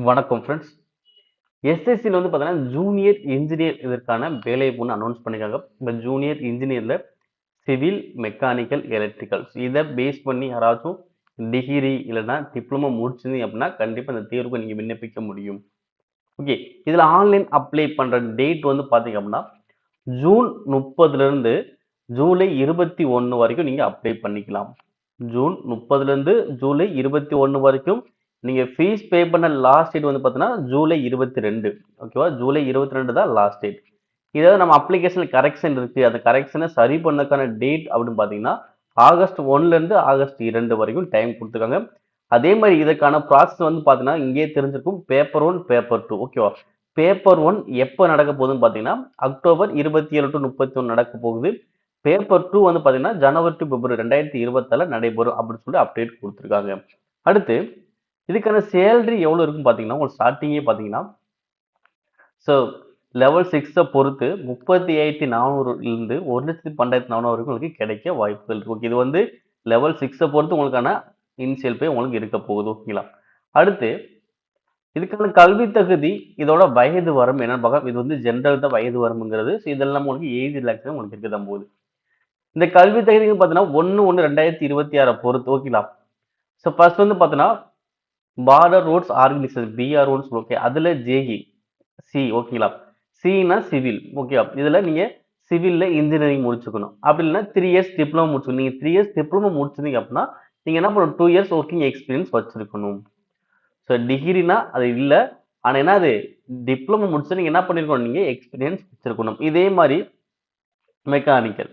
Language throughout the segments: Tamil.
வணக்கம் ஃப்ரெண்ட்ஸ். எஸ்எஸ்சியில் வந்து பார்த்தீங்கன்னா ஜூனியர் இன்ஜினியர் இதற்கான வேலைவாய்ப்பு ஒன்று அனௌன்ஸ் பண்ணியிருக்காங்க. இப்போ ஜூனியர் இன்ஜினியரில் சிவில், மெக்கானிக்கல், எலக்ட்ரிக்கல்ஸ் இதை பேஸ் பண்ணி யாராச்சும் டிகிரி இல்லைன்னா டிப்ளமோ முடிச்சிருந்தீங்க அப்படின்னா கண்டிப்பாக இந்த தேர்வுக்கு நீங்கள் விண்ணப்பிக்க முடியும். ஓகே, இதில் ஆன்லைன் அப்ளை பண்ணுற டேட் வந்து பார்த்தீங்க அப்படின்னா ஜூன் 30லேருந்து ஜூலை 21 வரைக்கும் நீங்கள் அப்ளை பண்ணிக்கலாம். ஜூன் 30லேருந்து ஜூலை 21 வரைக்கும் நீங்கள் ஃபீஸ் பே பண்ண லாஸ்ட் டேட் வந்து பார்த்தீங்கன்னா ஜூலை 22. ஓகேவா, ஜூலை 22 தான் லாஸ்ட் டேட். இதாவது நம்ம அப்ளிகேஷனில் கரெக்ஷன் இருக்குது, அந்த கரெக்ஷனை சரி பண்ணக்கான டேட் அப்படின்னு பார்த்தீங்கன்னா ஆகஸ்ட் 1லேருந்து ஆகஸ்ட் 2 வரைக்கும் டைம் கொடுத்துருக்காங்க. அதே மாதிரி இதற்கான ப்ராசஸ் வந்து பார்த்தீங்கன்னா இங்கேயே தெரிஞ்சிருக்கும், பேப்பர் 1 பேப்பர் 2. ஓகேவா, பேப்பர் 1 எப்போ நடக்க போகுதுன்னு பார்த்தீங்கன்னா அக்டோபர் 27 டு 31 நடக்க போகுது. பேப்பர் 2 வந்து பார்த்தீங்கன்னா ஜனவரி டு பிப்ரவரி 2024 நடைபெறும் அப்படின்னு சொல்லி அப்டேட் கொடுத்துருக்காங்க. அடுத்து இதுக்கான சேலரி எவ்வளோ இருக்குன்னு பார்த்தீங்கன்னா உங்களுக்கு ஸ்டார்டிங்கே பார்த்தீங்கன்னா ஸோ லெவல் 6 பொறுத்து 38,400லேருந்து 1,12,400 வரைக்கும் உங்களுக்கு கிடைக்க வாய்ப்புகள் இருக்கு. ஓகே, இது வந்து லெவல் 6 பொறுத்து உங்களுக்கான இனிஷியல் பே உங்களுக்கு இருக்க போகுது. ஓகேங்களா, அடுத்து இதுக்கான கல்வி தகுதி இதோட வயது வரம்பு என்னன்னு பார்க்க. இது வந்து ஜென்ரல் தான் வயது வரம்புங்கிறது. ஸோ இதெல்லாம் உங்களுக்கு ஏஜ் ரிலாக்ஸேஷன் உங்களுக்கு இருக்க தான் போகுது. இந்த கல்வி தகுதின்னு பார்த்தீங்கன்னா 1/1/2026 பொறுத்து. ஓகேங்களா, ஸோ ஃபர்ஸ்ட் வந்து பார்த்தீங்கன்னா பார்டர் ரோட்ஸ் ஆர்கனைசேஷன் பிஆர்ஓன்னு ஓகே, அதில் ஜேஇ சி. ஓகேங்களா, சினா சிவில். ஓகே, இதில் நீங்கள் சிவிலில் இன்ஜினியரிங் முடிச்சுக்கணும். அப்படி இல்லைன்னா 3 இயர்ஸ் டிப்ளமோ முடிச்சுக்கணும். நீங்கள் 3 இயர்ஸ் டிப்ளமோ முடிச்சிருந்தீங்க அப்படின்னா நீங்கள் என்ன பண்ணணும், 2 இயர்ஸ் ஒர்க்கிங் எக்ஸ்பீரியன்ஸ் வச்சிருக்கணும். ஸோ டிகிரினா அது இல்லை, ஆனால் என்ன அது டிப்ளமோ முடிச்சு நீங்கள் என்ன பண்ணிருக்கணும், நீங்கள் எக்ஸ்பீரியன்ஸ் வச்சிருக்கணும். இதே மாதிரி மெக்கானிக்கல்,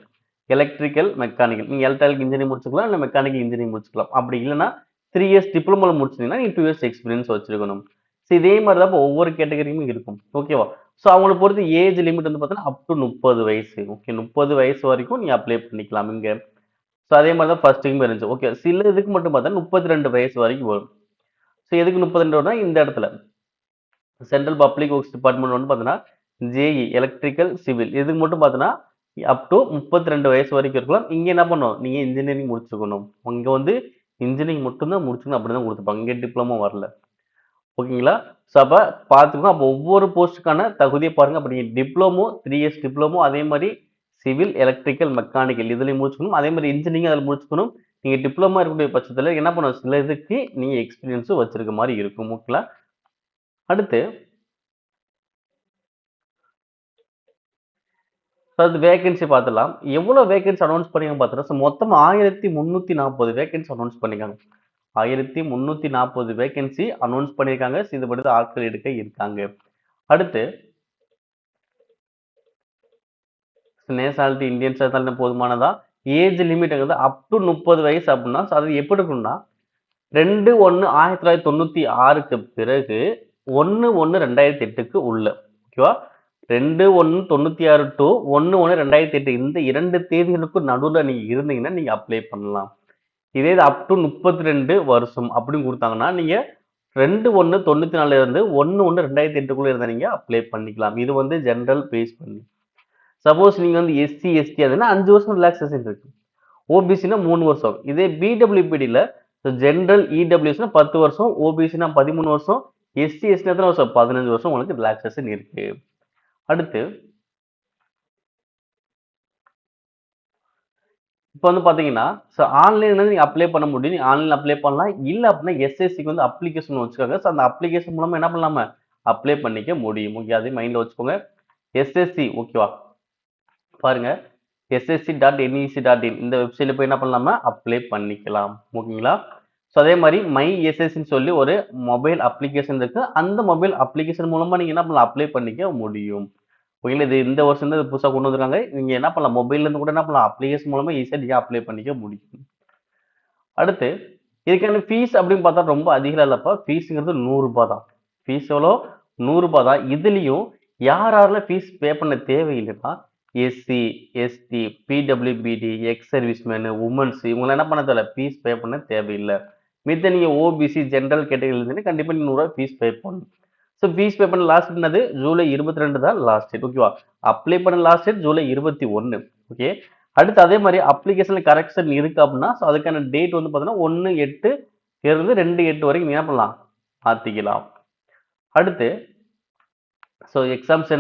எலக்ட்ரிக்கல், மெக்கானிக்கல் நீங்கள் எலக்ட்ரிக்கல் இன்ஜினியரிங் முடிச்சுக்கலாம், இல்லை மெக்கானிக்கல் இன்ஜினியரிங் முடிச்சுக்கலாம். அப்படி இல்லைன்னா 3 இயர்ஸ் டிப்ளமோவில் முடிச்சிங்கன்னா நீங்கள் 2 இயர்ஸ் எக்ஸ்பீரியன்ஸ் வச்சிருக்கணும். ஸோ இதே மாதிரி தான் இப்போ ஒவ்வொரு கேட்டகரியுமே இருக்கும். ஓகேவா, ஸோ அவங்களை பொறுத்து ஏஜ் லிமிட் வந்து பார்த்தீங்கன்னா அப் டு 30 வயசு. ஓகே, 30 வயசு வரைக்கும் நீங்கள் அப்ளை பண்ணிக்கலாம் இங்கே. ஸோ அதே மாதிரி தான் ஃபர்ஸ்ட்டுக்குமே இருந்துச்சு. ஓகே, சில இதுக்கு மட்டும் பார்த்தா 32 வயசு வரைக்கும் வரும். ஸோ எதுக்கு 32 வரும்னா இந்த இடத்துல சென்ட்ரல் பப்ளிக் ஒர்க்ஸ் டிபார்ட்மெண்ட் வந்து பார்த்தீங்கன்னா ஜேஇ எலக்ட்ரிக்கல் சிவில் இதுக்கு மட்டும் பார்த்தீங்கன்னா அப் டு 32 வயசு வரைக்கும் இருக்கலாம். இங்கே என்ன பண்ணணும், நீங்கள் இன்ஜினியரிங் முடிச்சுக்கணும். இங்கே வந்து இன்ஜினியரிங் மட்டும்தான் முடிச்சுக்கணும் அப்படி தான் கொடுத்துருப்பாங்க. இங்கே டிப்ளமோ வரல. ஓகேங்களா, ஸோ அப்போ பார்த்துக்கணும். அப்போ ஒவ்வொரு போஸ்ட்டுக்கான தகுதியை பாருங்கள். அப்போ நீங்கள் டிப்ளமோ 3 இயர்ஸ் டிப்ளமோ, அதே மாதிரி சிவில், எலக்ட்ரிக்கல், மெக்கானிக்கல் இதுலேயும் முடிச்சுக்கணும். அதே மாதிரி இன்ஜினியரிங் அதில் முடிச்சுக்கணும். நீங்கள் டிப்ளமோ இருக்கக்கூடிய பட்சத்தில் என்ன பண்ணணும், சில இதுக்கு நீங்கள் எக்ஸ்பீரியன்ஸும் வச்சிருக்க மாதிரி இருக்கும். ஓகேங்களா, அடுத்து அது வேகன்சி பார்த்துலாம். எவ்வளோ வேகன்சி அனௌன்ஸ் பண்ணிங்க பார்த்துலாம். ஸோ மொத்தம் 1340 வேகன்சி அனௌன்ஸ் பண்ணியிருக்காங்க. 1340 வேகன்சி அனௌன்ஸ் பண்ணியிருக்காங்க. ஸோ இது படி ஆட்கள் எடுக்க இருக்காங்க. அடுத்து நேஷனாலிட்டி இந்தியன்ஸ் இருந்தாலும் போதுமானதா. ஏஜ் லிமிட்ங்கிறது அப் டு 30 வயசு அப்படின்னா அது எப்படி இருக்கும்னா 2/1/1996க்கு பிறகு 1/1/2008க்கு உள்ள. ஓகேவா, 2/1/96 டு 1/1/2008 இந்த 2 தேதிகளுக்கும் நடுவில் நீங்க இருந்தீங்கன்னா நீங்க அப்ளை பண்ணலாம். இதே இது அப் டு 32 வருஷம் அப்படின்னு கொடுத்தாங்கன்னா நீங்க 2/1/94 இருந்து 1/1/2008க்குள்ள இருந்தா நீங்க அப்ளை பண்ணிக்கலாம். இது வந்து ஜெனரல் பேஸ் பண்ணி. சப்போஸ் நீங்க வந்து எஸ்சி எஸ்டி அதுன்னா 5 வருஷம் ரிலாக்ஸேஷன் இருக்கு. ஓபிசினா 3 வருஷம். இதே பிடபிள்யூபிடியில் ஜென்ரல் இடபிள்யூஸ்னா 10 வருஷம், ஓபிசினா 13 வருஷம், எஸ்சி எஸ்டி எத்தனை வருஷம் 15 வருஷம் உங்களுக்கு ரிலாக்ஸேஷன் இருக்கு. அடுத்து இப்போ வந்து பாத்தீங்கன்னா ஆன்லைன்ல நீங்க அப்ளை பண்ண முடியும். நீங்க ஆன்லைன்ல அப்ளை பண்ணலாம். இல்ல அப்படின்னா எஸ்எஸ்சிக்கு வந்து அப்ளிகேஷன் வச்சுக்கோங்க. ஸோ அந்த அப்ளிகேஷன் மூலமா என்ன பண்ணலாம அப்ளை பண்ணிக்க முடியும். ஓகே, அதே மைண்ட்ல வச்சுக்கோங்க. எஸ்எஸ்சி ஓகேவா, பாருங்க ssc.nec.in இந்த வெப்சைட்ல போய் என்ன பண்ணலாமா அப்ளை பண்ணிக்கலாம். ஓகேங்களா, ஸோ அதே மாதிரி மை எஸ்எஸ்சின்னு சொல்லி ஒரு மொபைல் அப்ளிகேஷன் இருக்கு. அந்த மொபைல் அப்ளிகேஷன் மூலமா நீங்க என்ன பண்ணலாம் அப்ளை பண்ணிக்க முடியும். ஓகேங்களா, இது இந்த வருஷம் தான் புதுசாக கொண்டு வந்துருக்காங்க. நீங்க என்ன பண்ணலாம் மொபைல்ல இருந்து கூட என்ன பண்ணலாம் அப்ளிகேஷன் மூலமா ஈஸியாக நீங்க அப்ளை பண்ணிக்க முடியும். அடுத்து இதுக்கான ஃபீஸ் அப்படின்னு பார்த்தா ரொம்ப அதிகம் இல்லப்பா. ஃபீஸுங்கிறது 100 ரூபாய் தான். ஃபீஸ் எவ்வளோ 100 ரூபாய் தான். இதுலயும் யாரெல்லாம் ஃபீஸ் பே பண்ண தேவையில்லைன்னா எஸ்சி எஸ்டி பிடபிள்யூபிடி எக்ஸ் சர்வீஸ்மேனு உமன்ஸ் இவங்களாம் என்ன பண்ண தேவை ஃபீஸ் பே பண்ண தேவையில்லை. மித்த நீங்க ஓபிசி ஜென்ரல் கேட்டகரி இருந்தீங்கன்னா கண்டிப்பா நீங்க 100 ரூபாய் ஃபீஸ் பே பண்ணணும். ஸோ ஃபீஸ் பே பண்ண லாஸ்ட் என்னது ஜூலை 22 தான் லாஸ்ட் டேட். ஓகேவா, அப்ளை பண்ண லாஸ்ட் டேட் ஜூலை 21. ஓகே, அடுத்து அதே மாதிரி அப்ளிகேஷன்ல கரெக்ஷன் இருக்கு அப்படின்னா ஸோ அதுக்கான டேட் வந்து பார்த்தீங்கன்னா 1/8 இருந்து 2/8 வரைக்கும் நீங்க என்ன பண்ணலாம் மாத்திக்கலாம். அடுத்து ஸோ எக்ஸாம்ஸ்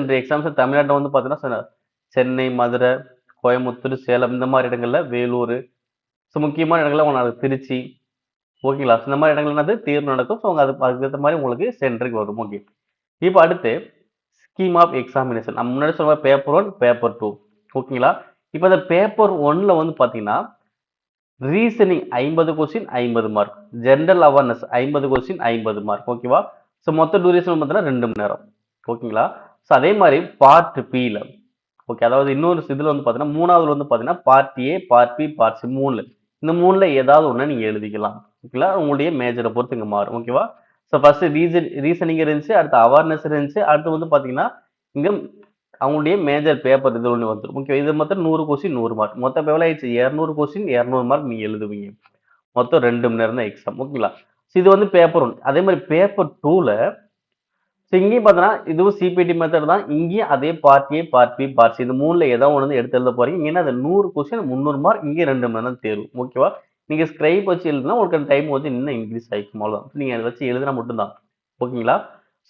தமிழ்நாட்டில் வந்து பார்த்தீங்கன்னா சென்னை, மதுரை, கோயம்புத்தூர், சேலம் இந்த மாதிரி இடங்கள்ல, வேலூர், ஸோ முக்கியமான இடங்கள்ல உங்களுக்கு திருச்சி, ஓகேங்களா? இந்த மாதிரி இடங்கள் என்னது தேர்வு நடக்கும். ஸோ அதுக்கேற்ற மாதிரி உங்களுக்கு சென்டருக்கு வரும். ஓகே. இப்போ அடுத்து ஸ்கீம் ஆஃப் எக்ஸாமினேஷன். நம்ம முன்னாடி சொன்ன பேப்பர் 1, பேப்பர் 2, ஓகேங்களா? இப்போ இந்த பேப்பர் 1ல வந்து பார்த்தீங்கன்னா reasoning 50 question 50 mark, general awareness 50 question 50 mark, ஓகேவா? ஸோ மொத்த டூரேஷன் பார்த்தீங்கன்னா 2 மணி நேரம், ஓகேங்களா? ஸோ அதே மாதிரி பார்ட் பியில், ஓகே, அதாவது இன்னொரு இதில் வந்து பார்த்தீங்கன்னா மூணாவதுல வந்து பார்த்தீங்கன்னா part A, part B, part C, இந்த மூணில் ஏதாவது ஒன்று நீங்கள் எழுதிக்கலாம், ஓகேங்களா? உங்களுடைய மேஜரை பொறுத்து இங்கே மாறும், ஓகேவா? ஸோ ஃபர்ஸ்ட் ரீசனிங் இருந்துச்சு, அடுத்து அவேர்னஸ் இருந்துச்சு, அடுத்து வந்து பார்த்தீங்கன்னா இங்கே அவங்களுடைய மேஜர் பேப்பர் இது ஒன்று வந்துடும், ஓகே. இது மொத்தம் 100 கொஸ்டின் 100 மார்க், மொத்தம் எவ்வளோ ஆயிடுச்சு? 200 கொஸ்டின் 200 மார்க் நீங்கள் எழுதுவீங்க. மொத்தம் 2 மணி நேரம் தான் எக்ஸாம், ஓகேங்களா? ஸோ இது வந்து பேப்பர் 1. அதே மாதிரி பேப்பர் 2ல இங்கேயும் பார்த்தோன்னா இதுவும் சிபிடி மெத்தட் தான். இங்கேயும் அதே part A, part B, part C, இந்த மூணுல ஏதோ ஒன்று எடுத்து எழுத போறீங்க. இங்கே அது 100 கொஸ்டின் 300 மார்க், இங்கே 2 மணி நேரம் தேர்வு, ஓகேவா? நீங்க ஸ்கிரைப் வச்சு எழுதுனா உங்களுக்கு டைம் வந்து இன்னும் இன்க்ரீஸ் ஆகிக்கும், அவ்வளோதான். நீங்க அதை வச்சு எழுதுனா மட்டும்தான், ஓகேங்களா?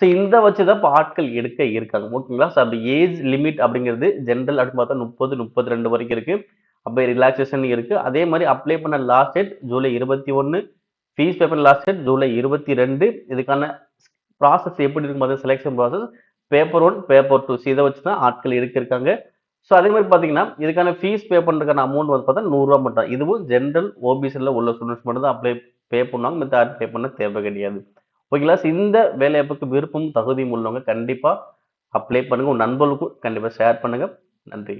ஸோ இந்த வச்சு தான் இப்போ ஆட்கள் எடுக்க இருக்காங்க, ஓகேங்களா? ஸோ அப்படி ஏஜ் லிமிட் அப்படிங்கிறது ஜென்ரல் அப்படின்னு பார்த்தா 30, 32 வரைக்கும் இருக்கு. அப்போ ரிலாக்ஸேஷன் இருக்கு. அதே மாதிரி அப்ளை பண்ண last date July 21, fees paper last date July 22. இதுக்கான ப்ராசஸ் எப்படி இருக்கும் பார்த்தா செலெக்ஷன் ப்ராசஸ் பேப்பர் 1, பேப்பர் 2, இதை வச்சு தான் ஆட்கள் இருக்காங்க. ஸோ அதே மாதிரி பார்த்தீங்கன்னா இதுக்கான ஃபீஸ் பே பண்ணுறதுக்கான அமௌண்ட் வந்து பார்த்தா 100 ரூபா மட்டும். இதுவும் ஜென்ரல் ஓபிசியில் உள்ள ஸ்டூடெண்ட்ஸ் மட்டும் தான் அப்ளை பே பண்ணுவாங்க, மற்ற யாரும் பே பண்ண தேவை கிடையாது, ஓகேங்களா? இந்த வேலைவாய்ப்புக்கு விருப்பம் தகுதியும் உள்ளவங்க கண்டிப்பாக அப்ளை பண்ணுங்க. உங்க நண்பர்களுக்கும் கண்டிப்பாக ஷேர் பண்ணுங்க. நன்றி.